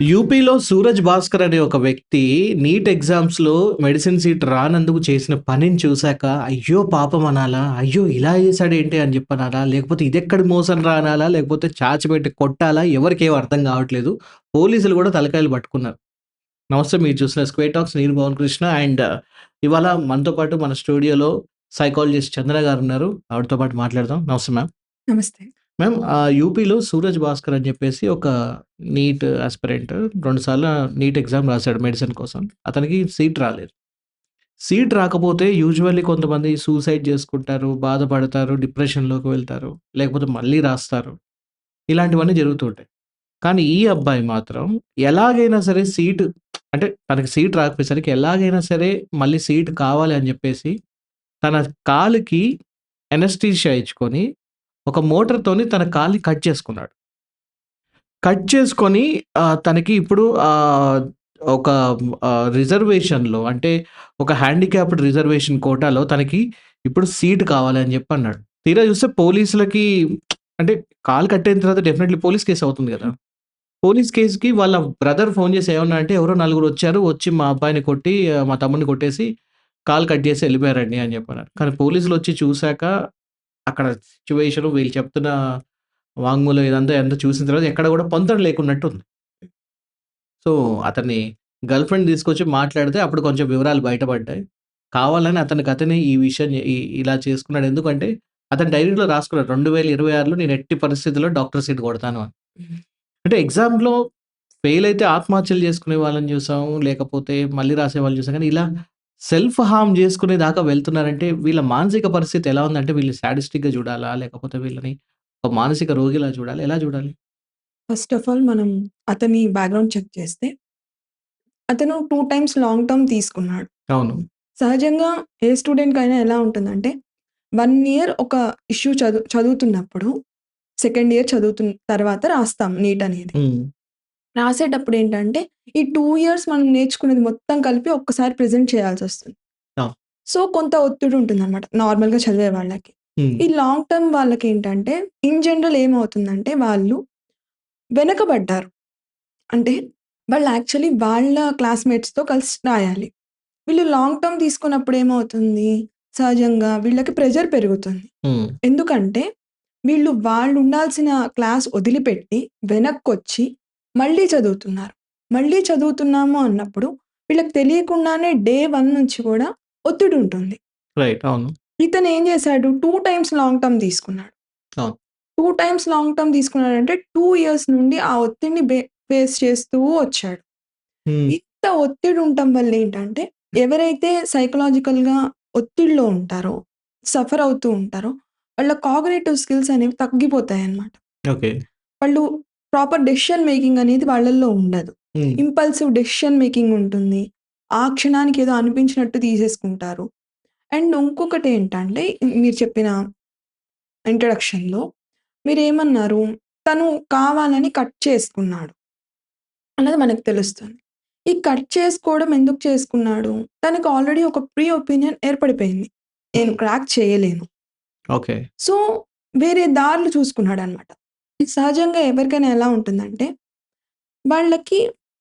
యూపీలో 'సూరజ్ భాస్కర్' అనే ఒక వ్యక్తి నీట్ ఎగ్జామ్స్‌లో మెడిసిన్ సీట్ రానందుకు చేసిన పనిని చూసాక, అయ్యో పాపం అనాలా? అయ్యో ఇలా చేసాడేంటి అని చెప్పి అనాలా? లేకపోతే ఇదెక్కడి మోసం రా అనాలా? లేకపోతే చాచిపెట్టి కొట్టాలా? ఎవరికేం అర్థం కావట్లేదు. పోలీసులు కూడా తలకాయలు పట్టుకున్నారు. నమస్తే, మీరు చూసిన 'స్క్వేర్ టాక్స్', నేను పవన్ కృష్ణ. అండ్ ఇవాళ మనతో పాటు మన స్టూడియోలో సైకాలజిస్ట్ చంద్ర గారున్నారు. ఆవిడతో పాటు మాట్లాడదాం. నమస్తే మ్యామ్. నమస్తే. మ్యామ్, యూపీలో 'సూరజ్ భాస్కర్' అని చెప్పేసి ఒక నీట్ యాస్పిరెంట్ 2 సార్లు నీట్ ఎగ్జామ్ రాసాడు మెడిసిన్ కోసం. అతనికి సీట్ రాలేదు. సీట్ రాకపోతే యూజువల్లీ కొంతమంది సూసైడ్ చేసుకుంటారు, బాధపడతారు, డిప్రెషన్‌లోకి వెళ్తారు. లేకపోతే మళ్ళీ రాస్తారు. ఇలాంటివన్నీ జరుగుతూ ఉంటాయి. కానీ ఈ అబ్బాయి మాత్రం ఎలాగైనా సరే సీటు, అంటే తనకి సీట్ రాకపోయేసరికి ఎలాగైనా సరే మళ్ళీ సీట్ కావాలి అని చెప్పేసి తన కాలుకి అనెస్థీషియా ఇచ్చుకొని ఒక మోటార్‌తోని తన కాలుని కట్ చేసుకున్నాడు. కట్ చేసుకొని తనకి ఇప్పుడు ఒక రిజర్వేషన్‌లో, అంటే ఒక హ్యాండిక్యాప్డ్ రిజర్వేషన్ కోటాలో తనకి ఇప్పుడు సీట్ కావాలి అని చెప్పి అన్నాడు. తీరా చూస్తే పోలీసులకి, అంటే కాలు కట్టయిన తర్వాత డెఫినెట్‌లీ పోలీస్ కేస్ అవుతుంది గదా! పోలీస్ కేస్‌కి వాళ్ళ బ్రదర్ ఫోన్ చేసి ఏమన్నా అంటే, ఎవరో నలుగురొచ్చారు. వచ్చి మా అబ్బాయిని కొట్టి, మా తమ్ముడిని కొట్టేసి కాలు కట్ చేసి ఎళ్ళిపోయారండి అని చెప్పన్నారు. కానీ పోలీసులొచ్చి చూసాక అక్కడ సిట్యుయేషను, వీళ్ళు చెప్తున్న వాంగ్మూలం ఇదంతా అంతా చూసిన తర్వాత ఎక్కడ కూడా పొంతన లేకున్నట్టు ఉంది. సో, అతని గర్ల్‌ఫ్రెండ్ తీసుకొచ్చి మాట్లాడితే అప్పుడు కొంచెం వివరాలు బయటపడ్డాయి. కావాలని అతనికి ఈ విషయం ఇలా చేసుకున్నాడు. ఎందుకంటే అతను డైరీలో రాసుకున్నాడు, 2026లో నేను ఎట్టి పరిస్థితిలో డాక్టర్ సీట్ కొడతాను అని. అంటే ఎగ్జామ్‌లో ఫెయిల్ అయితే ఆత్మహత్యలు చేసుకునే వాళ్ళని చూసాం. లేకపోతే మళ్ళీ రాసేవాళ్ళని చూసాం. కానీ ఇలా సెల్ఫ్ హార్మ్ చేసుకునే దాకా వెళ్తున్నారంటే వీళ్ళ మానసిక పరిస్థితి ఎలా ఉందంటే, వీళ్ళు సాడిస్టిక్‌గా చూడాలా? లేకపోతే వీళ్ళని ఒక మానసిక రోగిలా చూడాలా? ఎలా చూడాలి? ఫస్ట్ ఆఫ్ ఆల్ మనం అతని బ్యాక్‌గ్రౌండ్ చెక్ చేస్తే, అతను 2 టైమ్స్ లాంగ్ టర్మ్ తీసుకున్నాడు. అవును. సహజంగా ఏ స్టూడెంట్‌కైనా ఎలా ఉంటుందంటే, 1 ఇయర్ ఒక ఇష్యూ చదువుతున్నప్పుడు, సెకండ్ ఇయర్ చదువుతున్న తర్వాత రాస్తాం నీట్ అనేది. హ్మ్. రాసేటప్పుడు ఏంటంటే, ఈ 2 ఇయర్స్ మనం నేర్చుకున్నది మొత్తం కలిపి ఒక్కసారి ప్రెజెంట్ చేయాల్సొస్తుంది. ఆ! సో, కొంత ఒత్తిడి ఉంటుందన్నమాట నార్మల్‌గా చదివే వాళ్ళకి. హ్మ్. ఈ లాంగ్ టర్మ్ వాళ్ళకేంటంటే, ఇన్ జనరల్ ఏమవుతుందంటే, వాళ్ళు వెనకబడ్డారు. అంటే వాళ్ళు యాక్చువల్లీ వాళ్ళ క్లాస్‌మేట్స్‌తో కలిసి రాయాలి. వీళ్ళు లాంగ్ టర్మ్ తీసుకున్నప్పుడు ఏమవుతుంది, సహజంగా వీళ్ళకి ప్రెషర్ పెరుగుతుంది. హ్మ్. ఎందుకంటే వాళ్ళు ఉండాల్సిన క్లాస్ వదిలిపెట్టి వెనక్కొచ్చి మళ్ళీ చదువుతున్నారు. మళ్ళీ చదువుతున్నాము అన్నప్పుడు వీళ్ళకి తెలియకుండానే డే 1 నుంచి కూడా ఒత్తిడి ఉంటుంది. రైట్. అవును. ఇతను ఏం చేశాడు, 2 టైమ్స్ లాంగ్ టర్మ్ తీసుకున్నాడు. అవును. 2 టైమ్స్ లాంగ్ టర్మ్ తీసుకున్నాడంటే 2 ఇయర్స్ నుండి ఆ ఒత్తిడిని ఫేస్ చేస్తూ వచ్చాడు. హ్మ్. ఇంత ఒత్తిడి ఉండటం వల్ల ఏంటంటే, ఎవరైతే సైకలాజికల్‌గా ఒత్తిడిలో ఉంటారో, సఫర్ అవుతూ ఉంటారో, వాళ్ళ కాగ్నిటివ్ స్కిల్స్ అనేవి తగ్గిపోతాయన్నమాట. ఓకే. వాళ్ళు ప్రాపర్ డెసిషన్ మేకింగ్ అనేది వాళ్ళల్లో ఉండదు. హ్మ్. ఇంపల్సివ్ డెసిషన్ మేకింగ్ ఉంటుంది. ఆ క్షణానికి ఏదో అనిపించినట్టు తీసేసుకుంటారు. అండ్ ఇంకొకటేంటంటే, మీరు చెప్పిన ఇంట్రడక్షన్‌లో మీరేమన్నారు? తను కావాలని కట్ చేసుకున్నాడు అన్నది మనకు తెలుస్తుంది. ఈ కట్ చేసుకోవడం ఎందుకు చేసుకున్నాడు? తనకు ఆల్రెడీ ఒక ప్రీ ఒపీనియన్ ఏర్పడిపోయింది. నేను హ్మ్. క్రాక్ చేయలేను. ఓకే. సో, వేరే దారులు చూసుకున్నాడనమాట. సహజంగా ఎవరికైనా ఎలా ఉంటుందంటే, వాళ్ళకి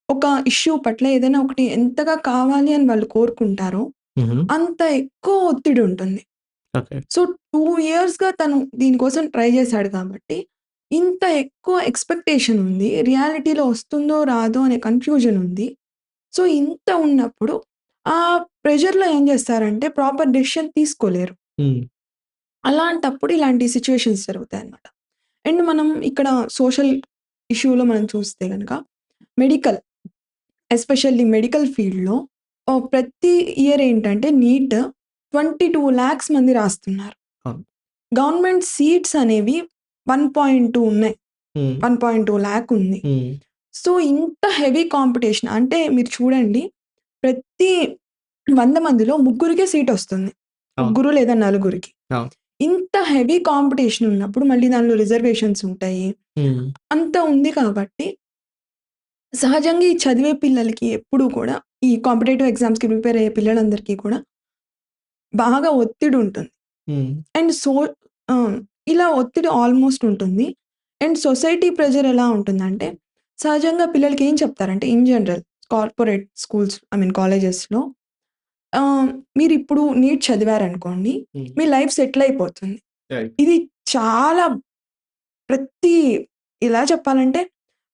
ఒక ఇష్యూ పట్ల ఏదైనా ఒకటి ఎంతగా కావాలి అని వాళ్ళు కోరుకుంటారో, హుహు. అంత ఎక్కువ ఒత్తిడి ఉంటుంది. ఓకే. సో, 2 ఇయర్స్‌గా తను దీనికోసం ట్రై చేశాడు కాబట్టి, ఇంత ఎక్కువ ఎక్స్‌పెక్టేషన్ ఉంది. రియాలిటీలో వస్తుందో రాదో అనే కన్‌ఫ్యూజన్ ఉంది. సో, ఇంత ఉన్నప్పుడు ఆ ప్రెషర్‌లో ఏం చేస్తారంటే ప్రాపర్ డెసిషన్ తీసుకోలేరు. హ్మ్. అలాంటప్పుడు ఇలాంటి సిట్యుయేషన్స్ జరుగుతాయన్నమాట. అండ్ మనం ఇక్కడ సోషల్ ఇష్యూలో మనం చూస్తే గనక మెడికల్, ఎస్పెషల్లీ మెడికల్ ఫీల్డ్‌లో ప్రతి ఇయర్ ఏంటంటే నీట్ 22,00,000 మంది రాస్తున్నారు. అవును. గవర్నమెంట్ సీట్స్ అనేవి 1.2 ఉన్నాయి. హ్మ్. 1.2 లాక్ ఉంది. హ్మ్. సో, ఇంత హెవీ కాంపిటీషన్ అంటే మీరు చూడండి, ప్రతి 100 మందిలో ముగ్గురికే సీటొస్తుంది. అవును. ముగ్గురు లేదా నలుగురికి. అవును. ఇంత హెవీ కాంపిటీషన్ ఉన్నప్పుడు మళ్ళీ దానిలో రిజర్వేషన్స్ ఉంటాయి. హ్మ్. అంత ఉంది కాబట్టి సహజంగా ఈ చదివే పిల్లలకి ఎప్పుడూ కూడా ఈ కాంపిటేటివ్ ఎగ్జామ్స్‌కి ప్రిపేర్ అయ్యే పిల్లలందరికీ కూడా బాగా ఒత్తిడుంటుంది. హ్మ్. అండ్ ఆ! ఇలా ఒత్తిడి ఆల్‌మోస్ట్ ఉంటుంది. అండ్ సొసైటీ ప్రెషర్ ఎలా ఉంటుందంటే, సహజంగా పిల్లలకి ఏం చెప్తారంటే ఇన్ జనరల్ కార్పొరేట్ స్కూల్స్ కాలేజెస్‌లో మీరిప్పుడు నీట్ చదివారనుకోండి, హ్మ్. మీ లైఫ్ సెటిల్ అయిపోతుంది. రైట్. ఇది చాలా ప్రతి ఇలా చెప్పాలంటే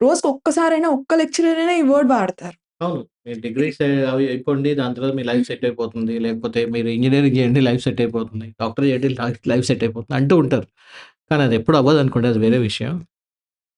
రోజుకి ఒక్కసారైనా ఒక్క లెక్చరర్ అయినా ఈ వర్డ్ వాడతారు. అవును. మీరు ఇది డిగ్రీస్ అవి అయిపోండి. దాని తర్వాత మీ లైఫ్ సెట్ అయిపోతుంది. లేకపోతే మీరు ఇంజినీరింగ్ చేయండి లైఫ్ సెట్ అయిపోతుంది. డాక్టర్ చేయండి లైఫ్ సెట్ అయిపోతుంది అంటూ ఉంటారు. కానీ అది ఎప్పుడు అవ్వదనుకోండి అది వేరే విషయం.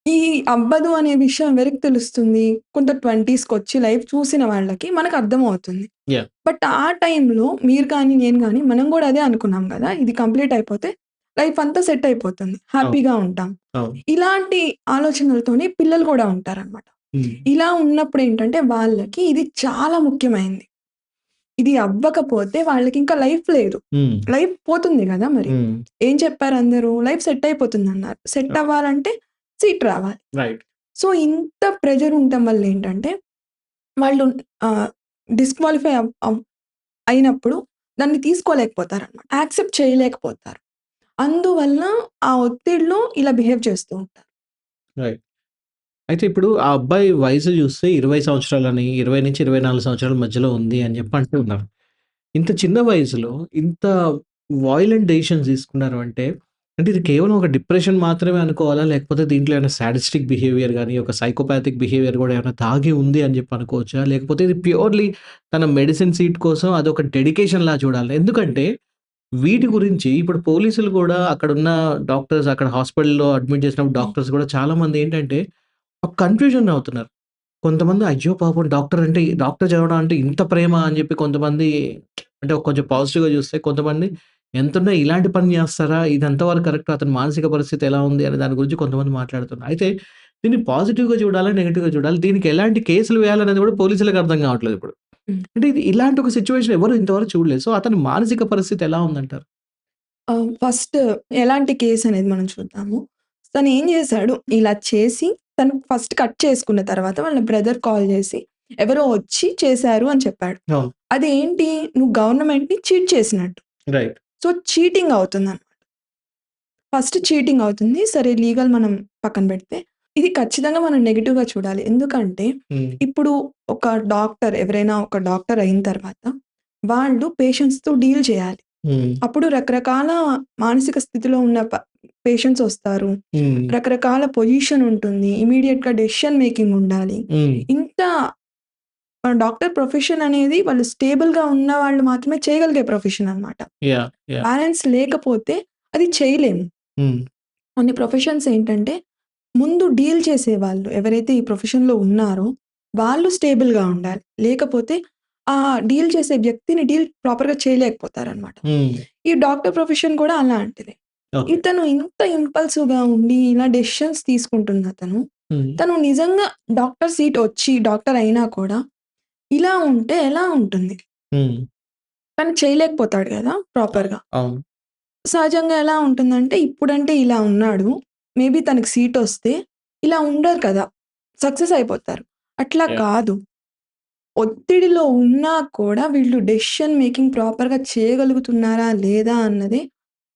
ఈ అవ్వదు అనే విషయం ఎవరికి తెలుస్తుంది? కొంత 20స్‌కొచ్చి లైఫ్ చూసిన వాళ్ళకి మనకు అర్థమవుతుంది. యాహ్! బట్ ఆ టైంలో మీరు కానీ, నేను గాని మనం గూడా అదే అనుకున్నాం గదా! ఇది కంప్లీట్ అయిపోతే లైఫ్ అంతా సెట్ అయిపోతుంది. అవును. హ్యాపీగా ఉంటాం. అవును. ఇలాంటి ఆలోచనలతోనే పిల్లలు గూడా ఉంటారనమాట. హ్మ్. ఇలా ఉన్నప్పుడేంటంటే వాళ్ళకి ఇది చాలా ముఖ్యమైంది. ఇది అవ్వకపోతే వాళ్ళకింకా లైఫ్ లేదు. హ్మ్. లైఫ్ పోతుంది గదా! మరి. హ్మ్. ఏం చెప్పారందరూ? లైఫ్ సెట్ అయిపోతుందన్నారు. సెట్ అవ్వాలంటే సీట్ రావాలి. రైట్. సో, ఇంత ప్రెషర్ ఉండటం వల్లేంటంటే వాళ్ళు ఆహ్, డిస్‌క్వాలిఫై అయినప్పుడు దాన్ని తీసుకోలేకపోతారనమాట. యాక్సెప్ట్ చేయలేకపోతారు. అందువల్ల ఆ ఒత్తిడిలో ఇలా బిహేవ్ చేస్తూ ఉంటారు. రైట్. అయితే ఇప్పుడు ఆ అబ్బాయి వయసు చూస్తే 20 సంవత్సరాలని, 20-24 సంవత్సరాల మధ్యలో ఉంది అని చెప్పి అంటూ ఉన్నారు. ఇంత చిన్న వయసులో ఇంత వయలెంట్ డెసిషన్స్ తీసుకున్నారు అంటే, అంటే ఇది కేవలం ఒక డిప్రెషన్ మాత్రమే అనుకోవాలా? లేకపోతే దీంట్లో ఏమైనా సాడిస్టిక్ బిహేవియర్ గాని, ఒక సైకోపాథిక్ బిహేవియర్ గూడా ఏమైనా దాగి ఉంది అని చెప్పి అనుకోవచ్చా? లేకపోతే ఇది ప్యూర్‌లీ తన మెడిసిన్ సీట్ కోసం అదొక డెడికేషన్‌లా చూడాలా? ఎందుకంటే వీటి గురించి ఇప్పుడు పోలీసులు గూడా అక్కడున్న డాక్టర్స్ అక్కడ హాస్పిటల్‌లో అడ్మిట్ చేసినప్పుడు డాక్టర్స్ గూడా చాలామంది ఏంటంటే ఒక కన్‌ఫ్యూజన్ అవుతున్నారు. కొంతమంది అయ్యో! పాపం డాక్టర్ అంటే డాక్టర్ చదవడం అంటే ఇంత ప్రేమ అని చెప్పి కొంతమంది అంటే కొంచెం పాజిటివ్‌గా చూస్తే కొంతమంది ఎంతున్నా ఇలాంటి పని చేస్తారా? ఇది ఎంతవరకు కరెక్ట్? అతని మానసిక పరిస్థితి ఎలా ఉంది? అనే దాని గురించి కొంతమంది మాట్లాడుతున్నారు. అయితే దీన్ని పాజిటివ్‌గా చూడాలా? నెగెటివ్‌గా చూడాలా? దీనికి ఎలాంటి కేసులు వేయాలనేది కూడా పోలీసులకు అర్థం కావట్లేదు ఇప్పుడు. హ్మ్. అంటే ఇది ఇలాంటి ఒక సిట్యుయేషన్ ఎవరు ఇంతవరకు చూడలేదు. సో, అతని మానసిక పరిస్థితి ఎలా ఉందంటారు? ఫస్ట్ ఎలాంటి కేస్ అనేది మనం చూద్దాము. తనేం జేశాడు, ఇలా చేసి తను ఫస్ట్ కట్ చేసుకున్న తర్వాత వాళ్ళ బ్రదర్ కాల్ జేసి, ఎవరో వచ్చి చేశారు అని చెప్పాడు. అవును. అదేంటి నువ్వు గవర్నమెంట్‌ని చీట్ చేసినట్టు. రైట్. సో, చీటింగ్ అవుతుందనమాట. ఫస్ట్ చీటింగ్ అవుతుంది. సరే లీగల్ మనం పక్కన పెడితే, ఇది ఖచ్చితంగా మనం నెగెటివ్‌గా చూడాలి. ఎందుకంటే, హ్మ్. ఇప్పుడు ఒక డాక్టర్ ఎవరైనా ఒక డాక్టర్ అయిన తర్వాత, వాళ్ళు పేషెంట్స్‌తో డీల్ చేయాలి. హ్మ్. అప్పుడు రకరకాల మానసిక స్థితిలో ఉన్న పేషెంట్స్ వస్తారు. హ్మ్. రకరకాల పొజిషన్ ఉంటుంది. ఇమ్మీడియేట్‌గా డెసిషన్ మేకింగ్ ఉండాలి. హ్మ్. ఇంత డాక్టర్ ప్రొఫెషన్ అనేది వాళ్ళు స్టేబుల్‌గా ఉన్నవాళ్ళు మాత్రమే చేయగలిగే ప్రొఫెషన్ అనమాట. యాహ్! యాహ్! బ్యాలెన్స్ లేకపోతే అది చేయలేము. హ్మ్. కొన్ని ప్రొఫెషన్స్ ఏంటంటే, ముందు డీల్ చేసేవాళ్ళు ఎవరైతే ఈ ప్రొఫెషన్‌లో ఉన్నారో, వాళ్ళు స్టేబుల్‌గా ఉండాలి. లేకపోతే ఆ డీల్ చేసే వ్యక్తిని డీల్ ప్రాపర్‌గా చేయలేకపోతారనమాట. హ్మ్. ఈ డాక్టర్ ప్రొఫెషన్ కూడా అలాంటిదే. ఓకే. ఇతను ఇంత ఇంపల్సివ్‌గా ఉండి, ఇలా డెసిషన్స్ తీసుకుంటున్నతను, హ్మ్. తను నిజంగా డాక్టర్ సీట్ వచ్చి డాక్టర్ అయినా కూడా, ఇలా ఉంటే ఎలా ఉంటుంది? హ్మ్. తను చేయలేకపోతాడు గదా! అవును. ప్రాపర్‌గా. అవును. సహజంగా ఎలా ఉంటుందంటే, ఇప్పుడంటే ఇలా ఉన్నాడు. మేబీ తనకి సీటొస్తే ఇలా ఉండరు కదా! సక్సెస్ అయిపోతారు. అట్లా యాహ్! కాదు. ఒత్తిడిలో ఉన్నా కూడా వీళ్ళు డెసిషన్ మేకింగ్ ప్రాపర్‌గా చేయగలుగుతున్నారా? లేదా? అన్నదే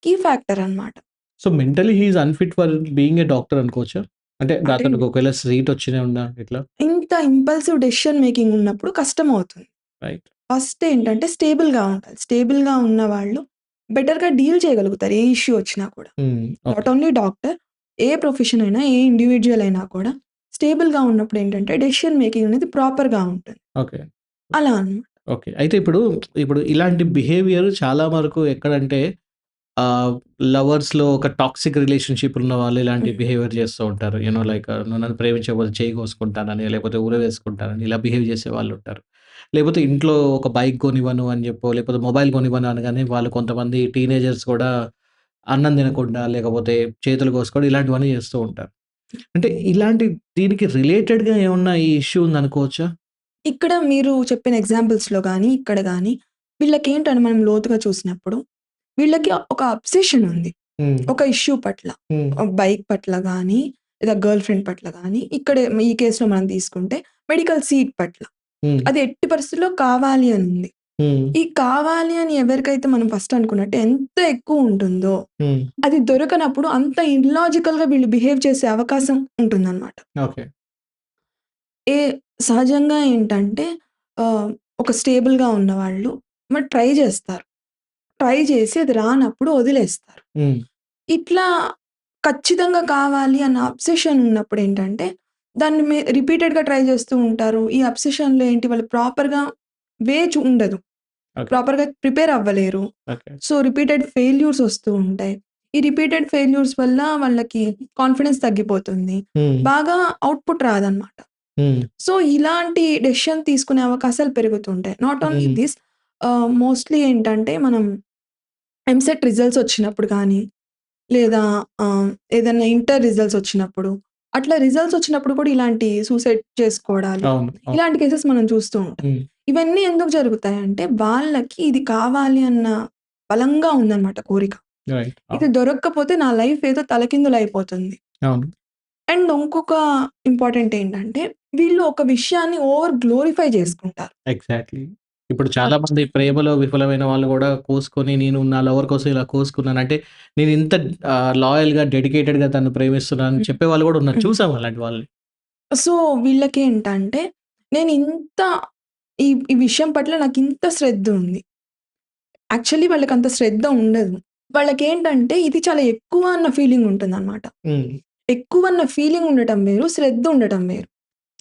కీ ఫ్యాక్టర్ అన్నమాట. So, mentally he is unfit for being a doctor అనుకోవచ్చా? అంటే అంటే అతనికి ఒకవేళ సీట్ వచ్చిన ఉందా ఇట్లా? ఇంత ఇంపల్సివ్ డెసిషన్ మేకింగ్ ఉన్నప్పుడు కష్టమవుతుంది. రైట్. ఫస్ట్ ఏంటంటే స్టేబుల్‌గా ఉండాలి. స్టేబుల్‌గా ఉన్నవాళ్ళు బెటర్‌గా డీల్ చేయగలుగుతారు ఏ ఇష్యూ వచ్చినా కూడా. హ్మ్. Not okay. Only doctor, A profession అయినా, ఏ ఇండివిడ్యువల్ అయినా కూడా స్టేబుల్‌గా ఉన్నప్పుడు ఏంటంటే డెసిషన్ మేకింగ్ అనేది ప్రాపర్‌గా ఉంటుంది. ఓకే. అలా అన్నమాట. ఓకే. అయితే ఇప్పుడు ఇలాంటి బిహేవియర్ చాలా వరకు ఎక్కడంటే ఆహ్, లవర్స్‌లో ఒక టాక్సిక్ రిలేషన్‌షిప్ ఉన్న వాళ్ళు ఇలాంటి హ్మ్. బిహేవియర్ చేస్తూ ఉంటారు. లైక్ నువ్వు నన్ను ప్రేమించకపోతే చెయ్యి కోసుకుంటానని, లేకపోతే ఉరేసుకుంటానని ఇలా బిహేవ్ చేసేవాళ్ళుంటారు. లేకపోతే ఇంట్లో ఒక బైక్ కొనివ్వను అని చెప్పో, లేకపోతే మొబైల్ కొనివ్వను అనగానే వాళ్ళు కొంతమంది టీనేజర్స్ కూడా అన్నం తినకుండా, లేకపోతే చేతులు కోసుకోవడం ఇలాంటివన్నీ చేస్తూ ఉంటారు. అంటే ఇలాంటి దీనికి రిలేటెడ్‌గా ఏమన్నా ఈ ఇష్యూ ఉందనుకోవచ్చా? ఇక్కడ మీరు చెప్పిన ఎగ్జాంపుల్స్‌లో గాని, ఇక్కడ గాని వీళ్ళకేంటంటే మనం లోతుగా చూసినప్పుడు వీళ్ళకి ఒక అబ్సెషన్ ఉంది. హ్మ్. ఒక ఇష్యూ పట్ల. హ్మ్. బైక్ పట్ల గాని, లేదా గర్ల్ ఫ్రెండ్ పట్ల గాని, ఇక్కడ ఈ కేస్‌లో మనం తీసుకుంటే మెడికల్ సీట్ పట్ల. హ్మ్. అది ఎట్టి పరిస్థితిలో కావాలి అని ఉంది. హ్మ్. ఈ కావాలి అని ఎవరికైతే మనం ఫస్ట్ అనుకున్నట్టు ఎంత ఎక్కువ ఉంటుందో, హ్మ్. అది దొరకనప్పుడు అంత ఇల్లాజికల్‌గా వీళ్ళు బిహేవ్ చేసే అవకాశం ఉంటుందన్నమాట. ఓకే. ఏ సహజంగా ఏంటంటే ఒక స్టేబుల్‌గా ఉన్నవాళ్ళు మరి ట్రై జేస్తారు. ట్రై జేసి అది రానప్పుడు వదిలేస్తారు. హ్మ్. ఇట్లా ఖచ్చితంగా కావాలి అన్న అబ్సెషన్ ఉన్నప్పుడేంటంటే, దాన్ని రిపీటెడ్‌గా ట్రై జేస్తూ ఉంటారు. ఈ అబ్సెషన్‌లో ఏంటి వాళ్ళు ప్రాపర్‌గా ఉండదు. ఓకే. ప్రాపర్‌గా ప్రిపేర్ అవ్వలేరు. ఓకే. సో, రిపీటెడ్ ఫెయిల్యూర్స్ వస్తూ ఉంటాయి. ఈ రిపీటెడ్ ఫెయిల్యూర్స్ వల్ల వాళ్ళకి కాన్ఫిడెన్స్ తగ్గిపోతుంది. హ్మ్. బాగా అవుట్‌పుట్ రాదనమాట. హ్మ్. సో, ఇలాంటి డెసిషన్ తీసుకునే అవకాశాలు పెరుగుతుంటాయి. నాట్ ఓన్లీ హ్మ్. థిస్ మోస్ట్‌లీ ఏంటంటే మనం ఎంసెట్ రిజల్ట్స్ వచ్చినప్పుడు గానీ, లేదా ఏదన్నా ఇంటర్ రిజల్ట్స్ వచ్చినప్పుడు, అట్లా రిజల్ట్స్ వచ్చినప్పుడు కూడా ఇలాంటి సూసైడ్ చేసుకోవడాలు, అవును. అవును. ఇలాంటి కేసెస్ మనం చూస్తూ ఉంటాం. హ్మ్. ఇవన్నీ ఎందుకు జరుగుతాయంటే, వాళ్ళకి ఇది కావాలి అన్న బలంగా ఉందన్నమాట కోరిక. రైట్. ఇది అవును. దొరక్కపోతే నా లైఫ్ ఏదో తలకిందులైపోతుంది. అవును. అండ్ ఇంకొక ఇంపార్టెంట్ ఏంటంటే, వీళ్ళు ఒక విషయాన్ని ఓవర్ గ్లోరిఫై చేసుకుంటారు. ఎగ్జాక్ట్‌లీ. ఇప్పుడు చాలా ఖచ్చి మంది ప్రేమలో విఫలమైన వాళ్ళు గూడా కోసుకొని, నేను నా లవర్ కోసం ఇలా కోసుకున్నాను. అంటే నేను ఇంత లాయల్‌గా, డెడికేటెడ్‌గా తనను ప్రేమిస్తున్నానని హ్మ్. చెప్పేవాళ్ళు గూడా ఉన్నారు. హ్మ్. చూసాం అలాంటి వాళ్ళని. సో, వీళ్ళకేంటంటే, నేనింత ఈ విషయం పట్ల నాకింత శ్రద్ధుంది. యాక్చువల్లీ వాళ్ళకంత శ్రద్ధ ఉండదు. వాళ్ళకేంటంటే, ఇది చాలా ఎక్కువ అన్న ఫీలింగుంటుందనమాట. హ్మ్. ఎక్కువన్న ఫీలింగ్ ఉండటం వేరు, శ్రద్ధ ఉండటం వేరు.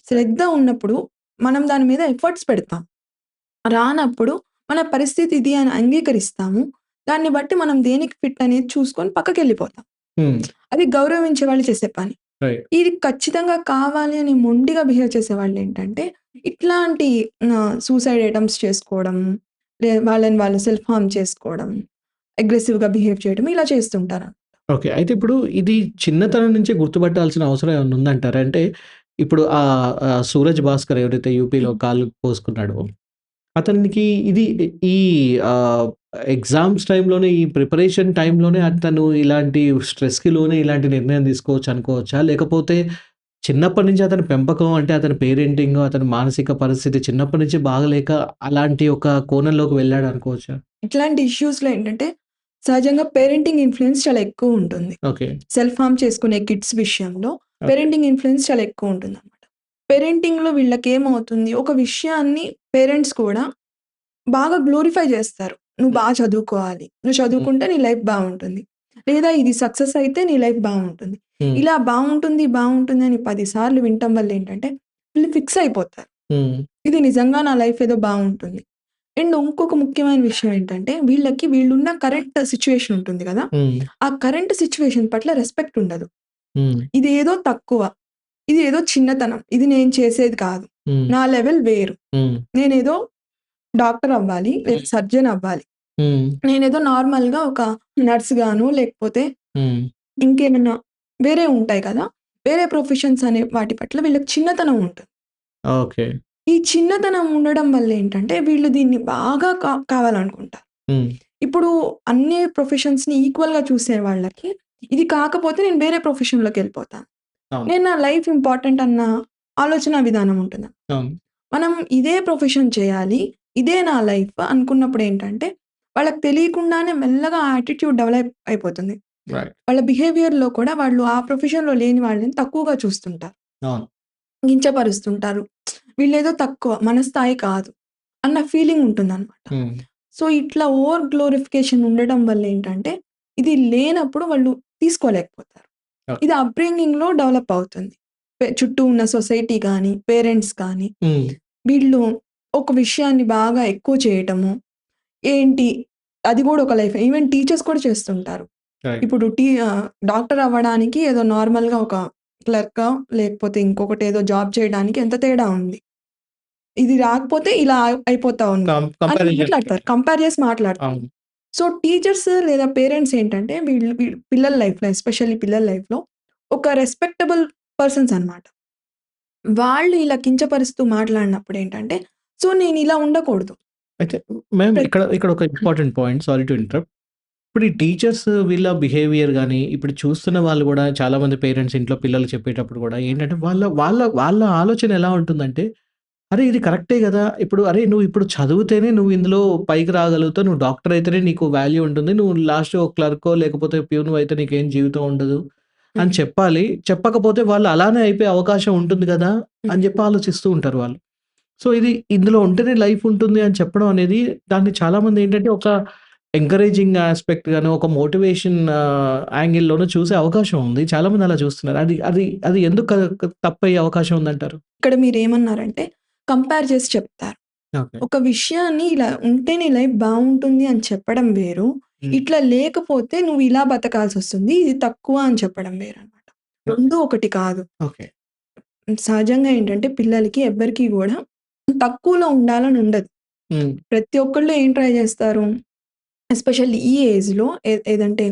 శ్రద్ధ ఉన్నప్పుడు మనం దాని మీద ఎఫర్ట్స్ పెడతాం. రానప్పుడు మన పరిస్థితి ఇది అని అంగీకరిస్తాము. దాన్ని బట్టి మనం దేనికి ఫిట్ అనేది చూసుకొని పక్కకెళ్ళిపోతాం. హ్మ్. అది గౌరవించే వాళ్ళు చేసే పని. రైట్. ఇది ఖచ్చితంగా కావాలి అని మొండిగా బిహేవ్ చేసేవాళ్ళేంటంటే, ఇట్లాంటి సూసైడ్ అటెంప్ట్స్ చేసుకోవడం, వాళ్ళని వాళ్ళు సెల్ఫ్ హార్మ్ చేసుకోవడం, అగ్రెసివ్‌గా బిహేవ్ చేయడం ఇలా చేస్తుంటారు. ఓకే. అయితే ఇప్పుడు ఇది చిన్నతనం నుంచే గుర్తుపట్టాల్సిన అవసరం ఏమన్నా ఉందంటారా? అంటే ఇప్పుడు 'సూరజ్ భాస్కర్' ఎవరైతే యూపీలో హ్మ్. కాలు కోసుకున్నాడో, అతనికి ఇది ఈ ఆహ్, ఎగ్జామ్స్ టైమ్‌లోనే, ఈ ప్రిపరేషన్ టైమ్‌లోనే అతను ఇలాంటి స్ట్రెస్‌కి లోనై ఇలాంటి నిర్ణయం తీసుకోవచ్చు అనుకోవచ్చా? లేకపోతే చిన్నప్పటి నుంచి అతని పెంపకం అంటే అతని పేరెంటింగ్, అతని మానసిక పరిస్థితి చిన్నప్పటి నుంచి బాగలేక అలాంటి ఒక కోణంలోకి వెళ్ళాడు అనుకోవచ్చా? ఇట్లాంటి ఇష్యూస్‌లో ఏంటంటే, సహజంగా పేరెంటింగ్ ఇన్‌ఫ్లూయెన్స్ చాలా ఎక్కువుంటుంది. ఓకే. సెల్ఫ్ హార్మ్ చేసుకునే కిడ్స్ విషయంలో ఓకే. పేరెంటింగ్ ఇన్‌ఫ్లూయెన్స్ చాలా ఎక్కువుంటుందనమాట. పేరెంటింగ్‌లో వీళ్ళకేమవుతుంది, ఒక విషయాన్ని పేరెంట్స్ కూడా బాగా గ్లోరిఫై జేస్తారు. "నువ్వు హ్మ్. చదువుకోవాలి. నువ్వు హ్మ్. చదువుకుంటే నీ లైఫ్ బావుంటుంది. లేదా ఇది సక్సెస్ అయితే నీ లైఫ్ బావుంటుంది." హ్మ్. ఇలా బావుంటుంది, బావుంటుంది అని 10 సార్లు వినటం వల్ల ఏంటంటే, వీళ్ళు ఫిక్స్ అయిపోతారు. హ్మ్. ఇది నిజంగా నా లైఫ్ ఏదో బావుంటుంది. అండ్ ఇంకొక ముఖ్యమైన విషయం ఏంటంటే, వీళ్ళున్న కరెంట్ సిట్యుయేషన్ ఉంటుంది గదా! హ్మ్. ఆ కరెంట్ సిట్యుయేషన్ పట్ల రెస్పెక్ట్ ఉండదు. హ్మ్. ఇదేదో తక్కువ. ఇదేదో చిన్నతనం. ఇది నేను చేసేది కాదు. హ్మ్. నా లెవెల్ వేరు. హ్మ్. నేనేదో డాక్టర్ అవ్వాలి, లేదా హ్మ్. సర్జన్ అవ్వాలి. హ్మ్. నేనేదో నార్మల్‌గా ఒక నర్స్ గానో, లేకపోతే హ్మ్. ఇంకేమన్నా వేరే ఉంటాయి కదా! వేరే ప్రొఫెషన్స్ అనే వాటి పట్ల వీళ్ళకి చిన్నతనం ఉంటుంది. ఓకే. ఈ చిన్నతనం ఉండడం వల్లేంటంటే, వీళ్ళు దీన్ని బాగా కావాలనుకుంటారు. హ్మ్. ఇప్పుడు అన్ని ప్రొఫెషన్స్‌ని ఈక్వల్‌గా చూసే వాళ్ళకి, ఇది కాకపోతే నేను వేరే ప్రొఫెషన్‌లోకెళ్ళిపోతాను. అవును. నేను నా లైఫ్ ఇంపార్టెంట్ అన్న ఆలోచనా విధానం ఉంటుంది. అవును. మనం ఇదే ప్రొఫెషన్ చేయాలి, ఇదే నా లైఫ్ అనుకున్నప్పుడేంటంటే, వాళ్ళకి తెలియకుండానే మెల్లగా ఆ యాటిట్యూడ్ డెవలప్ అయిపోతుంది. రైట్. వాళ్ళ బిహేవియర్‌లో కూడా వాళ్ళు ఆ ప్రొఫెషన్‌లో లేని వాళ్ళని తక్కువగా చూస్తుంటారు. అవును. కించపరుస్తుంటారు. వీళ్ళేదో తక్కువ, మన స్థాయి కాదు అన్న ఫీలింగ్ ఉంటుందనమాట. హ్మ్. సో, ఇట్లా ఓవర్ గ్లోరిఫికేషన్ ఉండడం వల్లేంటంటే, ఇది లేనప్పుడు వాళ్ళు తీసుకోలేకపోతారు. ఓకే. ఇది అప్బ్రింగింగ్‌లో డెవలప్ అవుతుంది. చుట్టూ ఉన్న సొసైటీ గానీ, పేరెంట్స్ కానీ, హ్మ్. వీళ్ళు ఒక విషయాన్ని బాగా ఎక్కువ చేయటము, ఏంటి అది గూడా ఒక లైఫే. ఈవెన్ టీచర్స్ కూడా చేస్తుంటారు. రైట్. ఇప్పుడు డాక్టర్ అవ్వడానికి ఏదో నార్మల్‌గా ఒక క్లర్కా, లేకపోతే ఇంకొకటేదో జాబ్ చేయడానికి ఎంత తేడా ఉంది. ఇది రాకపోతే ఇలా అయిపోతావు నువ్వు అని కంపారిజన్ మాట్లాడతారు. చేసుకుంటారు. కంపేర్ చేసి మాట్లాడతారు. అవును. సో, టీచర్స్ లేదా పేరెంట్స్ ఏంటంటే వీళ్ళు పిల్లల లైఫ్‌లో ఎస్పెషల్లీ పిల్లల లైఫ్‌లో ఒక రెస్పెక్టబుల్ పర్సన్స్ అన్నమాట. వాళ్ళు ఇలా కించపరుస్తూ మాట్లాడినప్పుడేంటంటే, సో, నేనిలా ఉండకూడదు. అయితే మ్యామ్ ప్రతి ఇక్కడ ఇక్కడ ఒక important point, sorry to interrupt. ఇప్పుడు ఈ టీచర్స్ వీళ్ళ బిహేవియర్ గాని, ఇప్పుడు చూస్తున్న వాళ్ళు గూడా చాలామంది పేరెంట్స్ ఇంట్లో పిల్లలు చెప్పేటప్పుడు గూడా ఏంటంటే వాళ్ళ వాళ్ళ వాళ్ళ ఆలోచన ఎలా ఉంటుందంటే, అరే! ఇది కరెక్టే గదా! ఇప్పుడు అరే! నువ్వు ఇప్పుడు చదివితేనే నువ్వు ఇందులో పైకి రాగలుగుతావు. నువ్వు డాక్టర్ అయితేనే నీకు వాల్యూ ఉంటుంది. నువ్వు లాస్ట్‌కి ఒక క్లర్కో లేకపోతే ప్యూనో అయితే నీకేం జీవితం ఉండదు అని చెప్పాలి. చెప్పకపోతే వాళ్ళు అలానే అయిపోయే అవకాశం ఉంటుంది గదా! అని జెప్పి ఆలోచిస్తూ ఉంటారు వాళ్ళు. సో, ఇది ఇందులో ఉంటేనే లైఫ్ ఉంటుంది అని చెప్పడం అనేది దాన్ని చాలామంది ఏంటంటే ఒక ఎంకరేజింగ్ యాస్పెక్ట్ గాను, ఒక మోటివేషన్ యాంగిల్‌లోనూ చూసే అవకాశం ఉంది. చాలామంది అలా చూస్తున్నారు. అది అది అది ఎందుకు తప్పయ్యే అవకాశం ఉందంటారు? ఇక్కడ మీరేమన్నారంటే కంపేర్ చేసి చెప్తారు. ఓకే. ఒక విషయాన్ని ఇలా ఉంటే నీ లైఫ్ బావుంటుంది అని చెప్పడం వేరు. హ్మ్. ఇట్లా లేకపోతే నువ్వు ఇలా బతకాల్సొస్తుంది. ఇది తక్కువ అని చెప్పడం వేరనమాట. ఓకే. 2 ఒకటి కాదు. ఓకే. సహజంగా ఏంటంటే పిల్లలకి ఎవ్వరికీ గూడా తక్కువలో ఉండాలని ఉండదు. హ్మ్. ప్రతి ఒక్కళ్ళు ఏం ట్రై చేస్తారు? ఎస్పెషల్లీ ఈ ఏజ్‌లో ఏదంటే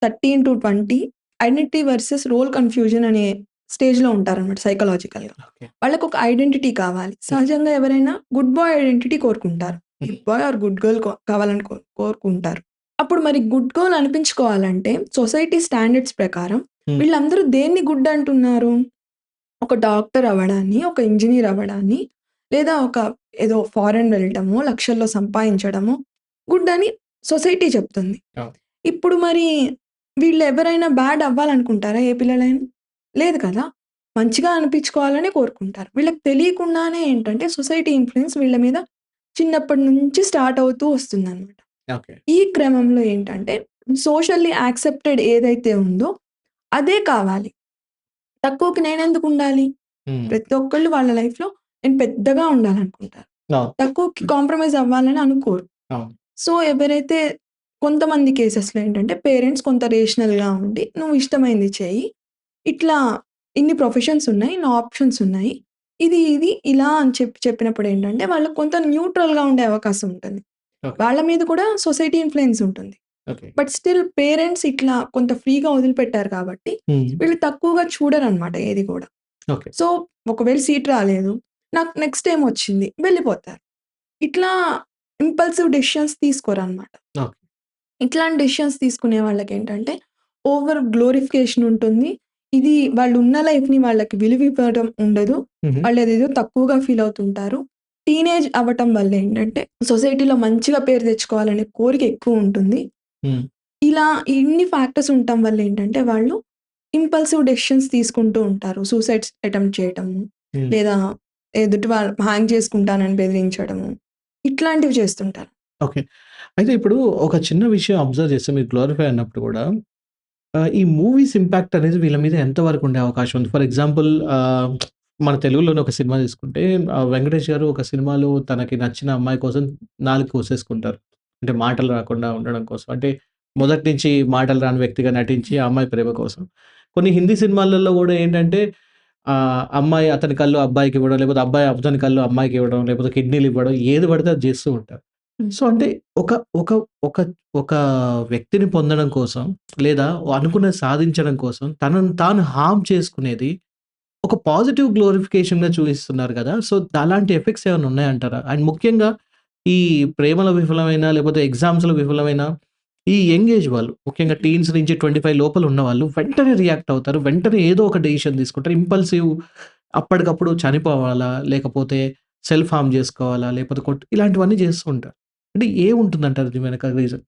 13-20 ఐడెంటిటీ వర్సెస్ రోల్ కన్‌ఫ్యూజన్ అనే స్టేజ్‌లో ఉంటారనమాట సైకలాజికల్‌గా. ఓకే. వాళ్ళకొక ఐడెంటిటీ కావాలి. సహజంగా ఎవరైనా గుడ్ బాయ్ ఐడెంటిటీ కోరుకుంటారు. Good boy or good girl కావాలని కోరుకుంటారు. అప్పుడు మరి గుడ్ గర్ల్ అనిపించుకోవాలంటే సొసైటీ స్టాండర్డ్స్ ప్రకారం హ్మ్. వీళ్ళందరూ దేన్ని గుడ్ అంటున్నారు? ఒక డాక్టర్ అవ్వడాన్ని, ఒక ఇంజినీర్ అవ్వడాన్ని, లేదా ఒక ఏదో ఫారెన్ వెళ్ళటమో, లక్షల్లో సంపాదించడమో గుడ్ అని సొసైటీ చెప్తుంది. అవును. ఇప్పుడు మరి వీళ్ళెవరైనా బ్యాడ్ అవ్వాలనుకుంటారా ఏ పిల్లలైనా? లేదు కదా! మంచిగా అనిపించుకోవాలనే కోరుకుంటారు. వీళ్ళకి తెలియకుండానే ఏంటంటే సొసైటీ ఇన్‌ఫ్లూయెన్స్ వీళ్ళ మీద చిన్నప్పటి నుంచి స్టార్ట్ అవుతూ వస్తుందనమాట. ఓకే. ఈ క్రమంలో ఏంటంటే సోషల్లీ యాక్సెప్టెడ్ ఏదైతే ఉందో అదే కావాలి. తక్కువకి నేనెందుకుండాలి? హ్మ్. ప్రతి ఒక్కళ్ళు వాళ్ళ లైఫ్‌లో నేను పెద్దగా ఉండాలనుకుంటారు. అవును. తక్కువకి కాంప్రమైజ్ అవ్వాలని అనుకోరు. అవును. సో, ఎవరైతే కొంతమంది కేసెస్‌లో ఏంటంటే పేరెంట్స్ కొంత రేషనల్‌గా ఉండి నువ్వు ఇష్టమైంది చెయ్యి. ఇట్లా ఇన్ని ప్రొఫెషన్స్ ఉన్నాయి. ఇన్ని ఆప్షన్స్ ఉన్నాయి. ఇది ఇలా అని చెప్పినప్పుడు ఏంటంటే వాళ్ళకి కొంత న్యూట్రల్‌గా ఉండే అవకాశం ఉంటుంది. ఓకే. వాళ్ళ మీద కూడా సొసైటీ ఇన్‌ఫ్లూయెన్స్ ఉంటుంది. ఓకే. బట్ స్టిల్ పేరెంట్స్ ఇట్లా కొంత ఫ్రీగా వదిలిపెట్టారు కాబట్టి హ్మ్. వీళ్ళు తక్కువగా చూడరనమాట ఏది కూడా. ఓకే. సో, ఒకవేళ సీట్ రాలేదు. నాకు నెక్స్ట్ టైమ్ వచ్చింది. వెళ్ళిపోతారు. ఇట్లా ఇంపల్సివ్ డెసిషన్స్ తీసుకోరనమాట. ఓకే. ఇట్లాంటి డెసిషన్స్ తీసుకునే వాళ్ళకేంటంటే ఓవర్ గ్లోరిఫికేషన్ ఉంటుంది. ఇది వాళ్ళున్న లైఫ్‌ని వాళ్ళకి విలువివ్వడం ఉండదు. హుహు. వాళ్ళేదేదో తక్కువగా ఫీల్ అవుతుంటారు. టీనేజ్ అవ్వటం వల్ల ఏంటంటే సొసైటీలో మంచిగా పేరు తెచ్చుకోవాలనే కోరిక ఎక్కువుంటుంది. హ్మ్. ఇలా ఇన్ని ఫ్యాక్టర్స్ ఉండటం వల్ల ఏంటంటే వాళ్ళు ఇంపల్సివ్ డెసిషన్స్ తీసుకుంటూ ఉంటారు. సూసైడ్స్ అటెంప్ట్ చేయటము, హ్మ్. లేదా ఎదుటి వాళ్ళు హ్యాంగ్ చేసుకుంటానని బెదిరించడము, ఇట్లాంటివి చేస్తుంటారు. ఓకే. అయితే ఇప్పుడు ఒక చిన్న విషయం అబ్జర్వ్ చేస్తే మీరు గ్లోరిఫై అన్నప్పుడు గూడా ఈ మూవీస్ ఇంపాక్ట్ అనేది వీళ్ళ మీద ఎంత వరకు ఉండే అవకాశం ఉంది? ఫర్ ఎగ్జాంపుల్ మన తెలుగులోనే ఒక సినిమా తీసుకుంటే 'వెంకటేష్' గారు ఒక సినిమాలో తనకి నచ్చిన అమ్మాయి కోసం నాలుక కోసేసుకుంటారు. అంటే మాటలు రాకుండా ఉండడం కోసం. అంటే మొదటి నుంచి మాటలు రాని వ్యక్తిగా నటించి ఆ అమ్మాయి ప్రేమ కోసం. కొన్ని హిందీ సినిమాలలో గూడా ఏంటంటే అమ్మాయి అతని కళ్ళు అబ్బాయికి ఇవ్వడం, లేకపోతే అబ్బాయి అతని కళ్ళు అమ్మాయికి ఇవ్వడం, లేకపోతే కిడ్నీలు ఇవ్వడం ఏది పడితే అది జేస్తూ ఉంటారు. హ్మ్. సో, అంటే ఒక ఒక ఒక ఒక వ్యక్తిని పొందడం కోసం లేదా అనుకున్నది సాధించడం కోసం తనను తాను హార్మ్ చేసుకునేది ఒక పాజిటివ్ గ్లోరిఫికేషన్‌గా చూయిస్తున్నారు గదా! సో, అలాంటి ఎఫెక్ట్స్ ఏమైనా ఉన్నాయంటారా? అండ్ ముఖ్యంగా ఈ ప్రేమలో విఫలమైన లేకపోతే ఎగ్జామ్స్‌లో విఫలమైన ఈ యంగ్ ఏజ్ వాళ్ళు ముఖ్యంగా టీన్స్ నుంచి 25 లోపల ఉన్నవాళ్ళు వెంటనే రియాక్ట్ అవుతారు. వెంటనే ఏదో ఒక డెసిషన్ తీసుకుంటారు. ఇంపల్సివ్ అప్పటికప్పుడు చనిపోవాలా? లేకపోతే సెల్ఫ్ హార్మ్ జేసుకోవాలా? లేకపోతే ఇలాంటివన్నీ జేస్తూ ఉంటారు. అంటే ఏముంటుందంటారు దీని వెనక రీజన్?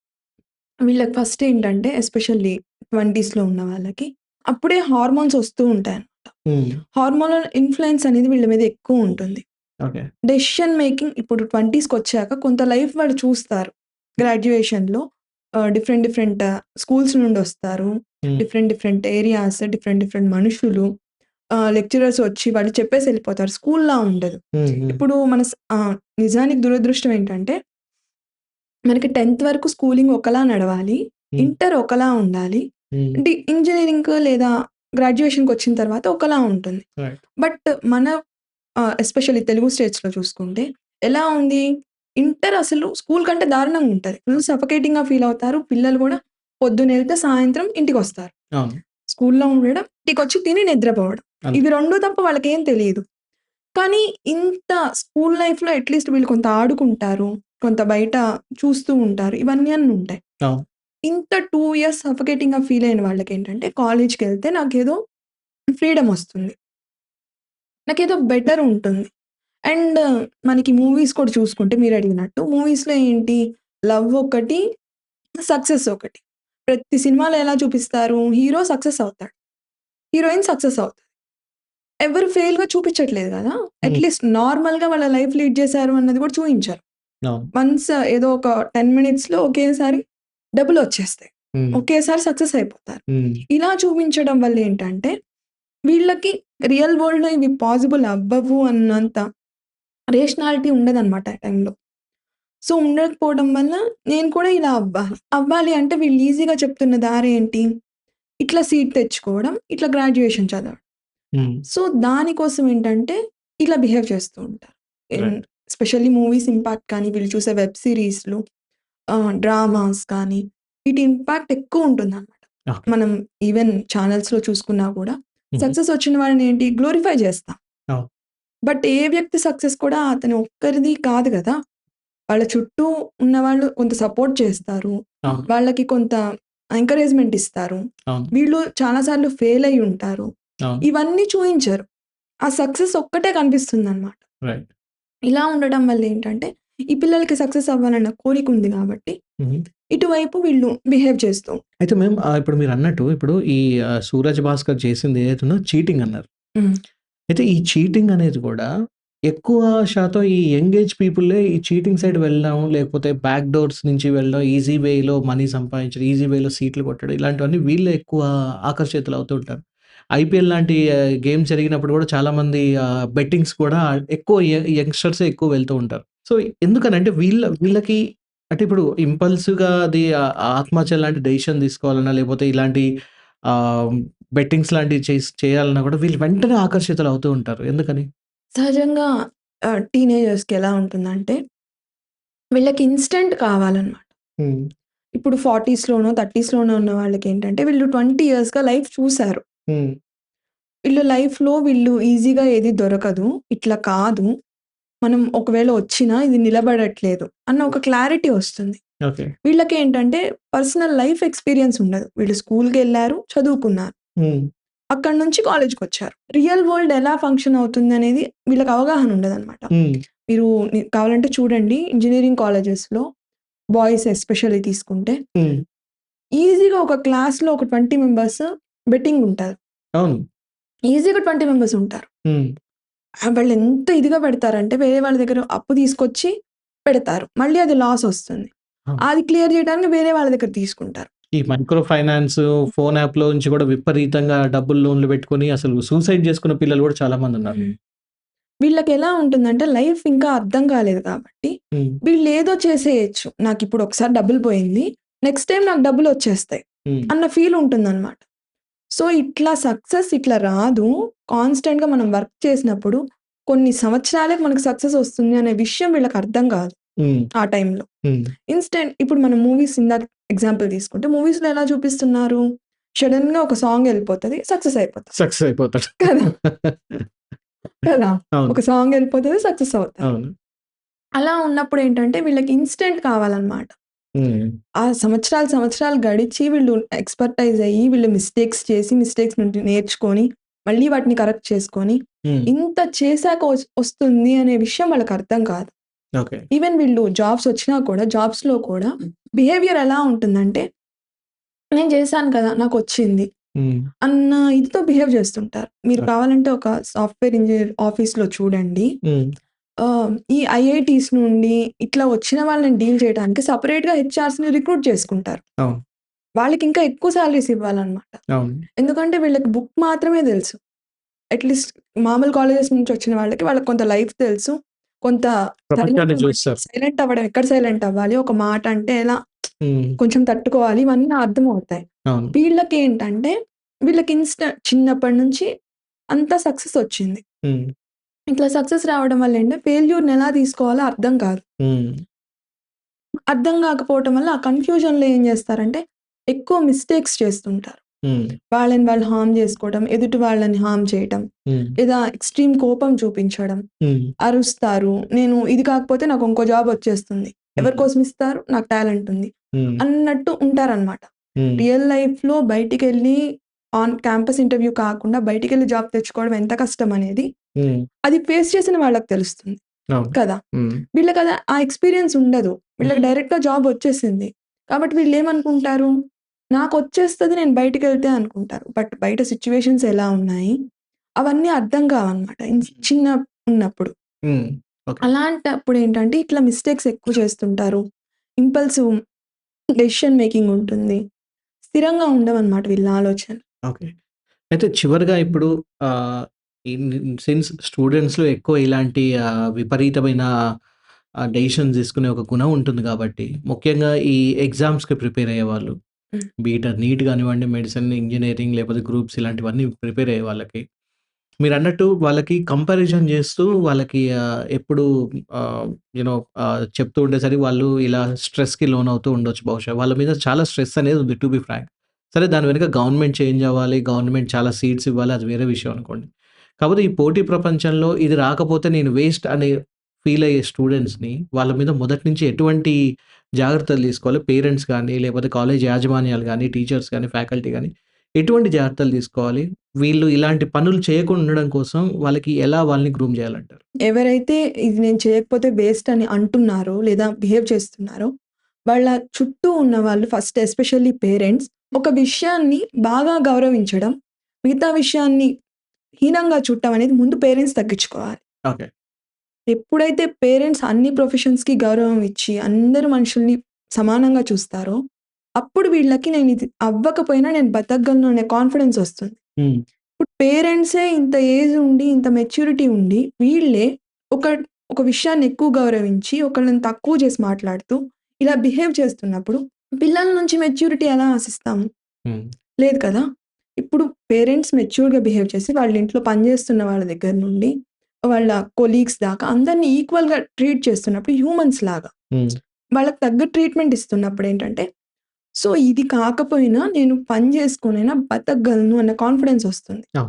వీళ్ళకి ఫస్ట్ ఏంటంటే ఎస్పెషల్లీ 20స్‌లో ఉన్న వాళ్ళకి అప్పుడే హార్మోన్స్ వస్తూ ఉంటాయన్నమాట. హ్మ్. హార్మోనల్ ఇన్‌ఫ్లూయెన్స్ అనేది వీళ్ళ మీద ఎక్కువుంటుంది. ఓకే. డెసిషన్ మేకింగ్ ఇప్పుడు 20స్‌కొచ్చాక కొంత లైఫ్ వాళ్ళు చూస్తారు. గ్రాడ్యుయేషన్‌లో డిఫరెంట్ డిఫరెంట్ స్కూల్స్ నుండొస్తారు. హ్మ్. Different different areas, different different మనుషులు, లెక్చరర్స్ వచ్చి వాళ్ళు చెప్పేసి ఎళ్ళిపోతారు. స్కూల్‌లా ఉండదు. హ్మ్. హ్మ్. ఇప్పుడు నిజానికి దురదృష్టం ఏంటంటే మనకి 10థ్ వరకు స్కూలింగ్ ఒకలా నడవాలి. హ్మ్. ఇంటర్ ఒకలా ఉండాలి. హ్మ్. ఇంజినీరింగ్ లేదా గ్రాడ్యుయేషన్‌కొచ్చిన తర్వాత ఒకలా ఉంటుంది. రైట్. బట్ మన ఎస్పెషల్లీ తెలుగు స్టేట్స్‌లో చూసుకుంటే ఎలా ఉంది? ఇంటర్ అసలు స్కూల్ కంటే దారుణంగా ఉంటది. ఫుల్ సఫోకేటింగ్‌గా ఫీల్ అవుతారు. పిల్లలు గూడా పొద్దునెళ్తే సాయంత్రం ఇంటికొస్తారు. అవును. స్కూల్‌లో ఉండడం, ఇంటికొచ్చి తిని నిద్రపోవడం. అంతే. ఇవి 2 తప్ప వాళ్ళకేం తెలీదు. కానీ ఇంత స్కూల్ లైఫ్‌లో అట్‌లీస్ట్ వీళ్ళు కొంత ఆడుకుంటారు. కొంత బయట చూస్తూ ఉంటారు. ఇవన్నీ ఉంటాయి. అవును. ఇంత 2 ఇయర్స్ సఫోకేటింగ్‌గా ఫీల్ అయిన వాళ్ళకేంటంటే కాలేజ్‌కెళ్తే నాకేదో ఫ్రీడమ్ ఒస్తుంది. నాకేదో బెటర్ ఉంటుంది. అండ్ మనకి మూవీస్ కూడా చూసుకుంటే మీరడిగినట్టు మూవీస్‌లో ఏంటి లవ్ ఒకటి, సక్సెస్ ఒకటి. ప్రతి సినిమాలో ఎలా చూపిస్తారు? హీరో సక్సెస్ అవుతాడు. హీరోయిన్ సక్సెస్ అవుతది. ఎవరు ఫెయిల్‌గా చూపించట్లేదు గదా! హ్మ్. అట్‌లీస్ట్ నార్మల్‌గా వాళ్ళ లైఫ్ లీడ్ చేశారు అన్నది కూడా చూయించారు. అవును. వన్స్ ఏదో ఒక 10 మినిట్స్‌లో ఒకేసారి డబ్బులొచ్చేస్తాయి. హ్మ్. ఒకేసారి సక్సెస్ అయిపోతారు. హ్మ్. ఇలా చూపించడం వల్ల ఏంటంటే, వీళ్ళకి రియల్ వరల్డ్‌లో ఇవి పాసిబుల్ అవ్వవు అన్నంత రేషనాలిటీ ఉండదనమాట ఆ టైంలో. సో, ఉండకపోవడం వల్ల నేను కూడా ఇలా అవ్వాలి. అవ్వాలి అంటే వీళ్ళు ఈజీగా చెప్తున్న దారేంటి? ఇట్లా సీట్ తెచ్చుకోవడం, ఇట్లా గ్రాడ్యుయేషన్ చదవడం. హ్మ్. సో, దానికోసం ఏంటంటే ఇలా బిహేవ్ చేస్తూ ఉంటారు. రైట్. ఎస్పెషల్లీ మూవీస్ ఇంపాక్ట్ కానీ, వీళ్ళు చూసే వెబ్ సీరీస్‌లు, డ్రామాస్ కానీ, వీటి ఇంపాక్ట్ ఎక్కువుంటుందనమాట. ఓకే. మనం ఈవెన్ ఛానెల్స్‌లో చూసుకున్నా కూడా హుహు. సక్సెస్ వచ్చిన వాళ్ళని ఏంటి గ్లోరిఫై చేస్తాం. అవును. బట్ ఏ వ్యక్తి సక్సెస్ కూడా అతని ఒక్కరిది కాదు గదా! వాళ్ళ చుట్టూ ఉన్నవాళ్ళు కొంత సపోర్ట్ చేస్తారు. అవును. వాళ్ళకి కొంత ఎంకరేజ్‌మెంట్ ఇస్తారు. అవును. వీళ్ళు చాలా సార్లు ఫెయిల్ అయ్యి ఉంటారు. అవును. ఇవన్నీ చూయించరు. ఆ సక్సెస్ ఒక్కటే కనిపిస్తుందనమాట. రైట్. ఇలా ఉండడం వల్ల ఏంటంటే, ఈ పిల్లలకి సక్సెస్ అవ్వాలన్న కోరిక ఉంది గాబట్టి, హుహు. ఇటువైపు వీళ్ళు బిహేవ్ చేస్తూ అయితే మేము ఇప్పుడు మీరన్నట్టు ఇప్పుడు ఈ 'సూరజ్ భాస్కర్' చేసింది ఏదైతుందో చీటింగ్ అన్నారు. హ్మ్. అయితే ఈ చీటింగ్ అనేది గూడా ఎక్కువ శాతం ఈ యంగ్ ఏజ్ పీపులే ఈ చీటింగ్ సైడ్ వెళ్ళడం, లేకపోతే బ్యాక్ డోర్స్ నుంచి వెళ్ళడం, ఈజీ వేలో మనీ సంపాదించడం, ఈజీ వేలో సీట్లు కొట్టడం ఇలాంటివన్నీ వీళ్ళే ఎక్కువ ఆకర్షితులవుతూ ఉంటారు. ఐపీఎల్ లాంటి గేమ్స్ జరిగినప్పుడు గూడా చాలామంది బెట్టింగ్స్ కూడా ఎక్కువ యంగ్‌స్టర్సే ఎక్కువ వెళ్తూ ఉంటారు. సో, ఎందుకనంటే వీళ్ళకి అంటే ఇప్పుడు ఇంపల్సివ్‌గా అది ఆత్మహత్య లాంటి డెసిషన్ తీసుకోవాలన్నా, లేకపోతే ఇలాంటి ఆహ్, బెట్టింగ్స్ లాంటివి చేయాలన్నా కూడా వీళ్ళు వెంటనే ఆకర్షితులవుతూ ఉంటారు. ఎందుకని? సహజంగా టీనేజర్స్‌కి ఎలా ఉంటుందంటే, వీళ్ళకి ఇన్‌స్టంట్ కావాలన్నమాట. హ్మ్. ఇప్పుడు 40స్‌లోనో, 30స్‌లోనో ఉన్న వాళ్ళకేంటంటే, వీళ్ళు 20 ఇయర్స్‌గా లైఫ్ చూసారు. హ్మ్. వీళ్ళు లైఫ్‌లో ఈజీగా ఏది దొరకదు. ఇట్లా కాదు. మనం ఒకవేళ వచ్చినా ఇది నిలబడట్లేదు అన్న ఒక క్లారిటీ వస్తుంది. ఓకే. వీళ్ళకేంటంటే పర్సనల్ లైఫ్ ఎక్స్‌పీరియన్స్ ఉండదు. వీళ్ళు స్కూల్‌కెళ్లారు, చదువుకున్నారు. హ్మ్. అక్కడి నుంచి కాలేజ్‌కొచ్చారు. రియల్ వరల్డ్ ఎలా ఫంక్షన్ అవుతుందనేది వీళ్ళకి అవగాహన ఉండదనమాట. హ్మ్. మీరు కావాలంటే చూడండి ఇంజినీరింగ్ కాలేజెస్‌లో బాయ్స్ ఎస్పెషల్లీ తీసుకుంటే హ్మ్. ఈజీగా ఒక క్లాస్‌లో ఒక 20 మెంబర్స్ బెట్టింగ్ ఉంటారు. అవును. ఈజీగా 20 మెంబర్స్ ఉంటారు. హ్మ్. వాళ్ళెంత ఇదిగా పెడతారంటే వేరే వాళ్ళ దగ్గర అప్పు తీసుకొచ్చి పెడతారు. మళ్ళీ అది లాస్ ఒస్తుంది. అవును. అది క్లియర్ చేయడానికి వేరే వాళ్ళ దగ్గర తీసుకుంటారు. ఈ మైక్రో ఫైనాన్స్, ఫోన్ యాప్‌లో నుంచి కూడా విపరీతంగా డబ్బులు లోన్‌లు పెట్టుకొని అసలు సూసైడ్ చేసుకున్న పిల్లలు కూడా చాలా మందున్నారు. హ్మ్. వీళ్ళకెలా ఉంటుందంటే లైఫ్ ఇంకా అర్థం కాలేదు కాబట్టి హ్మ్. వీళ్ళేదో చేసేయొచ్చు. నాకిప్పుడు ఒకసారి డబ్బులు పోయింది. నెక్స్ట్ టైమ్ నాకు డబ్బులొచ్చేస్తాయి హ్మ్. అన్న ఫీల్ ఉంటుందనమాట. సో, ఇట్లా సక్సెస్ ఇట్లా రాదు. కాన్స్టెంట్‌గా మనం వర్క్ చేసినప్పుడు కొన్ని సంవత్సరాలే మనకు సక్సెస్ ఒస్తుంది అనే విషయం వీళ్ళకి అర్థం కాదు హ్మ్. ఆ టైంలో. హ్మ్. ఇప్పుడు మనం మూవీస్ ఇందాక ఎగ్జాంపుల్ తీసుకుంటే మూవీస్‌లో ఎలా చూపిస్తున్నారు? సడెన్‌గా ఒక సాంగ్ ఎళ్ళిపోతది. సక్సెస్ అయిపోతారు. సక్సెస్ అయిపోతాడు. కదా! కదా! అవును. ఒక సాంగ్ ఎళ్ళిపోతది. సక్సెస్ అవుతారు. అవును. అలా ఉన్నప్పుడు ఏంటంటే వీళ్ళకి ఇన్‌స్టంట్ కావాలన్నమాట. హ్మ్. ఆ సంవత్సరాలు, సంవత్సరాలు గడిచి వీళ్ళు ఎక్స్‌పర్టైజ్ అయ్యి వీళ్ళు మిస్టేక్స్ చేసి మిస్టేక్స్ నుండి నేర్చుకొని మళ్ళీ వాటిని కరెక్ట్ చేసుకొని హ్మ్. ఇంత చేశాక ఒస్తుంది అనే విషయం వాళ్ళకర్థం కాదు. ఓకే. ఈవెన్ వీళ్ళు జాబ్స్ ఒచ్చినా కూడా జాబ్స్‌లో కూడా బిహేవియర్ ఎలా ఉంటుందంటే నేను చేశాను కదా! నాకొచ్చింది. హ్మ్. అన్న ఇదితో బిహేవ్ చేస్తుంటారు. మీరు ఓకే. కావాలంటే ఒక సాఫ్ట్‌వేర్ ఇంజినీర్ ఆఫీస్‌లో చూడండి. హ్మ్. ఈ ఐఐటీస్ నుండి ఇట్లా వచ్చిన వాళ్ళని డీల్ చేయడానికి సెపరేట్‌గా హెచ్ఆర్స్‌ని రిక్రూట్ చేసుకుంటారు. అవును. వాళ్ళకింకా ఎక్కువ సాలరీస్ ఇవ్వాలన్నమాట. అవును. ఎందుకంటే వీళ్ళకి బుక్ మాత్రమే తెలుసు. అట్‌లీస్ట్ మామూలు కాలేజెస్ నుంచి వచ్చిన వాళ్ళకి కొంత లైఫ్ తెలుసు. కొంత ప్రపంచాన్ని చూస్తారు. సైలెంట్ అవ్వడం ఎక్కడ సైలెంట్ అవ్వాలి? ఒక మాట అంటే ఎలా హ్మ్. కొంచెం తట్టుకోవాలి. ఇవన్నీ అర్థమవుతాయి. అవును. వీళ్ళకేంటంటే వీళ్ళకి చిన్నప్పటి నుంచి అంతా సక్సెస్ వచ్చింది. హ్మ్. ఇట్లా సక్సెస్ రావడం వల్ల ఏంటంటే ఫెయిల్యూర్‌ని ఎలా తీసుకోవాలో అర్థం కాదు. హ్మ్. అర్థం కాకపోవటం వల్ల ఆ కన్‌ఫ్యూజన్‌లో ఏం చేస్తారంటే ఎక్కువ మిస్టేక్స్ చేస్తుంటారు. హ్మ్. వాళ్ళని వాళ్ళు హార్మ్ చేసుకోవడం, ఎదుటి వాళ్ళని హార్మ్ చేయటం, హ్మ్. లేదా ఎక్స్‌ట్రీమ్ కోపం చూపించడం, హ్మ్. అరుస్తారు. నేను ఇది కాకపోతే నాకు ఇంకో జాబ్ వచ్చేస్తుంది. ఎవరి హ్మ్. కోసం ఇస్తారు? నాకు టాలెంట్ ఉంది. హ్మ్. అన్నట్టు ఉంటారనమాట. హ్మ్. రియల్ లైఫ్‌లో బయటికెళ్ళి ఆన్ క్యాంపస్ ఇంటర్వ్యూ కాకుండా బయటికెళ్ళి జాబ్ తెచ్చుకోవడం ఎంత కష్టం అనేది హ్మ్. అది ఫేస్ చేసిన వాళ్ళకి తెలుస్తుంది అవును. కదా! హ్మ్. వీళ్ళకది ఆ ఎక్స్‌పీరియన్స్ ఉండదు. వీళ్ళకి డైరెక్ట్‌గా జాబ్ వచ్చేసింది. కాబట్టి వీళ్ళేమనుకుంటారు? నాకొచ్చేస్తది నేను బయటికెళ్తే అనుకుంటారు. బట్ బయట సిట్యుయేషన్స్ ఎలా ఉన్నాయి? అవన్నీ అర్థం కావనమాట. చిన్న ఉన్నప్పుడు. హ్మ్. ఓకే. అలాంటప్పుడేంటంటే ఇట్లా మిస్టేక్స్ ఎక్కువ చేస్తుంటారు. ఇంపల్సివ్ డెసిషన్ మేకింగ్ ఉంటుంది. స్థిరంగా ఉండవనమాట వీళ్ళ ఆలోచనలు. ఓకే. అయితే చివరగా ఇప్పుడు ఇన్ సిన్స్ స్టూడెంట్స్‌లో ఎక్కువ ఇలాంటి విపరీతమైన డెసిషన్స్ తీసుకునే ఒక గుణం ఉంటుంది కాబట్టి, ముఖ్యంగా ఈ ఎగ్జామ్స్‌కి ప్రిపేర్ అయ్యేవాళ్ళు, హ్మ్. బీట్ నీట్ గానివ్వండి, మెడిసిన్, ఇంజినీరింగ్ లేకపోతే గ్రూప్స్ ఇలాంటివన్నీ ప్రిపేర్ అయ్యే వాళ్ళకి, మీరన్నట్టు వాళ్ళకి కంపారిజన్ చేస్తూ వాళ్ళకి ఎప్పుడు చెప్తూ ఉండేసరికి వాళ్ళు ఇలా స్ట్రెస్‌కి లోనవుతూ ఉండొచ్చు బహుశా. వాళ్ళ మీద చాలా స్ట్రెస్ అనేది ఉంది టు బీ ఫ్రాంక్. సరే దాని వెనుక గవర్నమెంట్ చేంజ్ అవ్వాలి. గవర్నమెంట్ చాలా సీట్స్ ఇవ్వాలి. అది వేరే విషయం అనుకోండి. కాకపోతే ఈ పోటీ ప్రపంచంలో ఇది రాకపోతే నేను వేస్ట్ అని ఫీల్ అయ్యే స్టూడెంట్స్‌ని వాళ్ళ మీద మొదటి నుంచి ఎటువంటి జాగ్రత్తలు తీసుకోవాలి? పేరెంట్స్ గాని, లేకపోతే కాలేజ్ యాజమాన్యాలు గాని, టీచర్స్ గాని, ఫ్యాకల్టీ గాని ఎటువంటి జాగ్రత్తలు తీసుకోవాలి? వీళ్ళు ఇలాంటి పనులు చేయకుండా ఉండడం కోసం వాళ్ళకి ఎలా వాళ్ళని గ్రూమ్ చేయాలంటారు? ఎవరైతే ఇది నేను చేయకపోతే వేస్ట్ అని అంటున్నారో, లేదా బిహేవ్ చేస్తున్నారో, వాళ్ళ చుట్టూ ఉన్నవాళ్ళు ఫస్ట్ ఎస్పెషల్లీ పేరెంట్స్ ఒక విషయాన్ని బాగా గౌరవించడం, మిగతా విషయాన్ని హీనంగా చూడటం అనేది ముందు పేరెంట్స్ తగ్గించుకోవాలి. ఓకే. ఎప్పుడైతే పేరెంట్స్ అన్ని ప్రొఫెషన్స్‌కి గౌరవం ఇచ్చి, అందరు మనుషుల్ని సమానంగా చూస్తారో, అప్పుడు వీళ్ళకి నేను ఇది అవ్వకపోయినా నేను బతకగలను అనే కాన్ఫిడెన్స్ వస్తుంది. హ్మ్. ఇప్పుడు పేరెంట్సే ఇంత ఏజ్ ఉండి, ఇంత మెచ్యూరిటీ ఉండి, వీళ్ళే ఒక ఒక విషయాన్ని ఎక్కువ గౌరవించి, ఒకళ్ళని తక్కువ చేసి మాట్లాడుతూ, ఇలా బిహేవ్ చేస్తున్నప్పుడు, పిల్లల నుంచి మెచ్యూరిటీ ఎలా ఆశిస్తాము? హ్మ్. లేదు కదా! ఇప్పుడు పేరెంట్స్ మెచ్యూర్డ్‌గా బిహేవ్ చేసి, వాళ్ళ ఇంట్లో పనిచేస్తున్న వాళ్ళ దగ్గర నుండి, వాళ్ళ కొలీగ్స్ దాకా అందరిని ఈక్వల్‌గా ట్రీట్ చేస్తున్నప్పుడు హ్యూమన్స్ లాగా, హ్మ్. వాళ్ళకి తగ్గ ట్రీట్‌మెంట్ ఇస్తున్నప్పుడేంటంటే, సో, ఇది కాకపోయినా నేను పని చేసుకొనైనా బతకగలను అన్న కాన్ఫిడెన్స్ వస్తుంది. ఆ!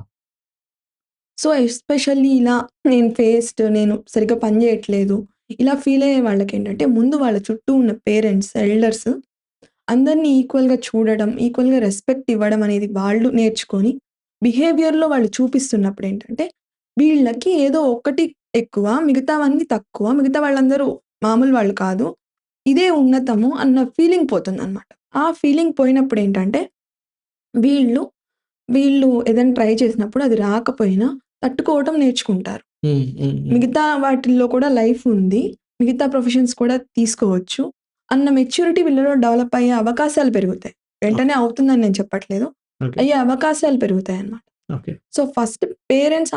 సో, ఎస్పెషల్లీ ఇలా నేను సరిగ్గా పని చేయట్లేదు. ఇలా ఫీల్ అయ్యే వాళ్ళకేంటంటే, ముందు వాళ్ళ చుట్టూ ఉన్న పేరెంట్స్, ఎల్డర్స్ అందరిని ఈక్వల్‌గా చూడడం, ఈక్వల్‌గా రెస్పెక్ట్ ఇవ్వడం అనేది వాళ్ళు నేర్చుకొని, బిహేవియర్‌లో వాళ్ళు చూపిస్తున్నప్పుడేంటంటే, వీళ్ళకి ఏదో ఒకటి ఎక్కువ, మిగతావన్నీ తక్కువ, మిగతా వాళ్ళందరూ మామూలు వాళ్ళు కాదు. ఇదే ఉన్నతము అన్న ఫీలింగ్ పోతుందనమాట. ఆ ఫీలింగ్ పోయినప్పుడేంటంటే, వీళ్ళు, వీళ్ళు ఏదైనా ట్రై చేసినప్పుడు అది రాకపోయినా తట్టుకోవటం నేర్చుకుంటారు. హ్మ్. హ్మ్. హ్మ్. మిగతా వాటిల్లో కూడా లైఫ్ ఉంది. మిగతా ప్రొఫెషన్స్ కూడా తీసుకోవచ్చు అన్న మెచ్యూరిటీ వీళ్ళలో డెవలప్ అయ్యే అవకాశాలు పెరుగుతాయి. వెంటనే ఓకే. అవుతుందని నేను చెప్పట్లేదు. ఓకే. అయ్యే అవకాశాలు పెరుగుతాయన్నమాట. ఓకే. సో, ఫస్ట్ పేరెంట్స్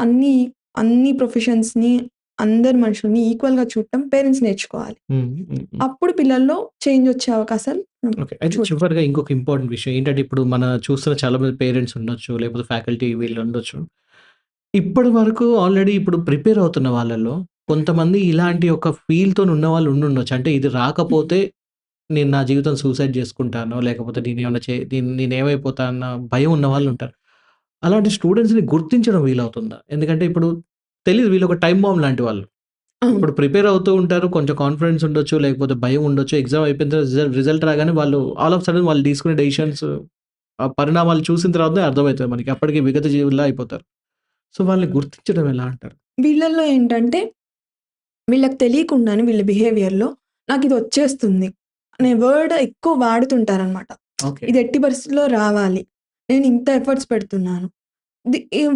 అన్ని ప్రొఫెషన్స్‌ని, అందరి మనుషుల్ని ఈక్వల్‌గా చూడటం పేరెంట్స్ నేర్చుకోవాలి. హ్మ్. హ్మ్. హ్మ్. అప్పుడు పిల్లల్లో చేంజ్ వచ్చే అవకాశాలు ఓకే. అయితే చూడొచ్చు. చివరిగా ఇంకొక ఇంపార్టెంట్ విషయం ఏంటంటే, ఇప్పుడు మన చూస్తున్న చాలా మంది పేరెంట్స్ ఉండొచ్చు, లేకపోతే ఫ్యాకల్టీ వీళ్ళు ఉండొచ్చు. ఇప్పటి వరకు ఆల్రెడీ ఇప్పుడు ప్రిపేర్ అవుతున్న వాళ్ళలో కొంతమంది ఇలాంటి ఒక ఫీల్‌తోని ఉన్నవాళ్ళు ఉండుండొచ్చు. అంటే ఇది రాకపోతే నేను నా జీవితం సూసైడ్ చేసుకుంటానో, లేకపోతే నేనేమైపోతా అన్న భయం ఉన్నవాళ్ళుంటారు. అలాంటి స్టూడెంట్స్‌ని గుర్తించడం వీలవుతుందా? ఎందుకంటే ఇప్పుడు తెలీదు వీళ్ళొక టైమ్ బాంబ్ లాంటి వాళ్ళు. అవును. ఇప్పుడు ప్రిపేర్ అవుతూ ఉంటారు. కొంచెం కాన్ఫిడెన్స్ ఉండొచ్చు, లేకపోతే భయం ఉండొచ్చు. ఎగ్జామ్ అయిపోయిన తర్వాత రిజల్ట్ రాగానే వాళ్ళు ఆల్ ఆఫ్ సడెన్ వాళ్ళు తీసుకునే డెసిషన్స్ ఆ పరిణామాలు చూసిన తర్వాతనే అర్థమైతది మనకి. అప్పటికి విగత జీవుల్లా అయిపోతారు. సో, వాళ్ళని గుర్తించడం ఎలా అంటారు? వీళ్ళల్లో ఏంటంటే వీళ్ళకి తెలియకుండానే వీళ్ళ బిహేవియర్‌లో నాకిదొచ్చేస్తుంది అనే వర్డ్ ఎక్కువ వాడుతుంటారనమాట. ఓకే. ఇది ఎట్టి పరిస్థితిలో రావాలి. నేను ఇంత ఎఫర్ట్స్ పెడుతున్నాను.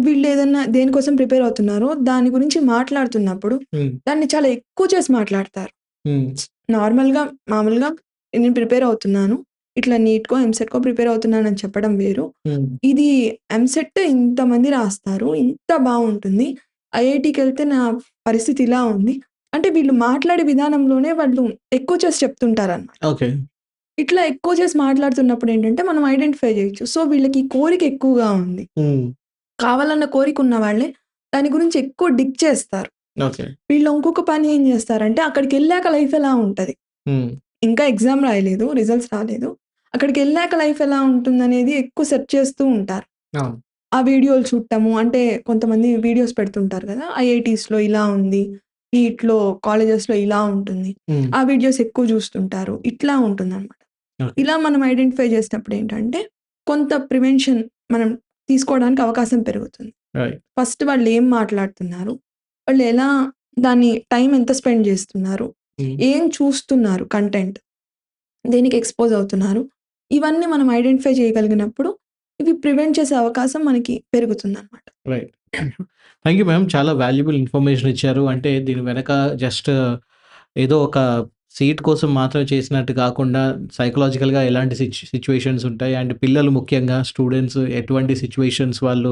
వీళ్ళేదన్నా దేనికోసం ప్రిపేర్ అవుతున్నారో దాని గురించి మాట్లాడుతున్నప్పుడు హ్మ్. దాన్ని చాలా ఎక్కువ చేసి మాట్లాడతారు. హ్మ్. నార్మల్‌గా మామూలుగా నేను ప్రిపేర్ అవుతున్నాను. ఇట్లా నీట్‌కో, ఎంసెట్‌కో ప్రిపేర్ అవుతున్నానని చెప్పడం వేరు. హ్మ్. ఇది ఎంసెట్ ఇంతమంది రాస్తారు. ఇంత బావుంటుంది. ఐఐటీకెళ్తే నా పరిస్థితి ఇలా ఉంది. అంటే వీళ్ళు మాట్లాడే విధానంలోనే వాళ్ళు ఎక్కువ చేసి చెప్తుంటారనమాట. ఓకే. ఇట్లా ఎక్కువ చేసి మాట్లాడుతున్నప్పుడేంటంటే మనం ఐడెంటిఫై జేయొచ్చు. సో, వీళ్ళకి ఈ కోరిక ఎక్కువగా ఉంది. హ్మ్. కావాలన్న కోరికున్న వాళ్ళే దాని గురించి ఎక్కువ డిగ్ చేస్తారు. ఓకే. వీళ్ళు ఇంకొక పని ఏం జేస్తారంటే అక్కడికెళ్ళాక లైఫ్ ఎలా ఉంటది? హ్మ్. ఇంకా ఎగ్జామ్ రాయలేదు. రిజల్ట్స్ రాలేదు. అక్కడికెళ్ళాక లైఫ్ ఎలా ఉంటుందనేది ఎక్కువ సెర్చ్ చేస్తూ ఉంటారు. అవును. ఆ వీడియోలు చూడటము అంటే కొంతమంది వీడియోస్ పెడుతుంటారు గదా! ఐఐటీస్‌లో ఇలా ఉంది. నీట్‌లో కాలేజెస్‌లో ఇలా ఉంటుంది. హ్మ్. ఆ వీడియోస్ ఎక్కువ జూస్తుంటారు. ఇట్లా ఉంటుందనమాట. ఓకే. ఇలా మనం ఐడెంటిఫై చేసినప్పుడు ఏంటంటే కొంత ప్రివెన్షన్ మనం తీసుకోవడానికి అవకాశం పెరుగుతుంది. రైట్. ఫస్ట్ వాళ్ళేం మాట్లాడుతున్నారు? వాళ్ళు ఎలా దాన్ని టైం ఎంత స్పెండ్ జేస్తున్నారు? హ్మ్. ఏం చూస్తున్నారు కంటెంట్? దేనికి ఎక్స్‌పోజ్ అవుతున్నారు? ఇవన్నీ మనం ఐడెంటిఫై చేయగలిగినప్పుడు ఇవి ప్రివెంట్ చేసే అవకాశం మనకి పెరుగుతుందనమాట. రైట్. Thank you ma'am. చాలా వాల్యుబుల్ ఇన్ఫర్మేషన్ ఇచ్చారు. అంటే దీని వెనక జస్ట్ ఏదో ఒక సీట్ కోసం మాత్రమే చేసినట్టు కాకుండా సైకలాజికల్‌గా ఎలాంటి సిట్యుయేషన్స్ ఉంటాయి. అండ్ పిల్లలు ముఖ్యంగా స్టూడెంట్స్ ఎటువంటి సిట్యుయేషన్స్ వాళ్ళు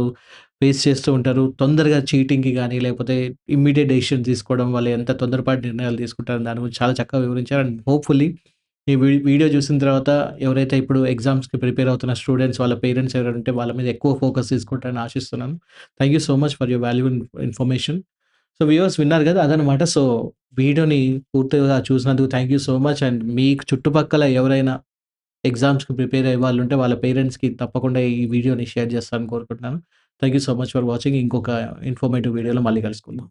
ఫేస్ చేస్తూ ఉంటారు. తొందరగా చీటింగ్‌కి గాని, లేకపోతే ఇమ్మీడియేట్ డెసిషన్ తీసుకోవడం వల్ల ఎంత తొందరపాటు నిర్ణయాలు తీసుకుంటారో దాని గురించి చాలా చక్కగా వివరించారు. అండ్ హోప్‌ఫుల్లీ ఈ వీడియో చూసిన తర్వాత ఎవరైతే ఇప్పుడు ఎగ్జామ్స్‌కి ప్రిపేర్ అవుతున్న స్టూడెంట్స్ వాళ్ళ పేరెంట్స్ ఎవరైనా ఉంటే వాళ్ళ మీద ఎక్కువ ఫోకస్ తీసుకుంటారని ఆశిస్తున్నాను. Thank you so much for your valuable information. So viewers విన్నారు కదా! అదనమాట. సో వీడియోని పూర్తిగా చూసినందుకు thank you so much. And మీకు చుట్టుపక్కల ఎవరైనా ఎగ్జామ్స్‌కి ప్రిపేర్ అయ్యే వాళ్ళుంటే వాళ్ళ పేరెంట్స్‌కి తప్పకుండా ఈ వీడియోని షేర్ చేస్తారని కోరుకుంటున్నాను. Thank you so much for watching. ఇంకొక ఇన్ఫర్మేటివ్ వీడియోలో మళ్ళీ కలుసుకుందాం.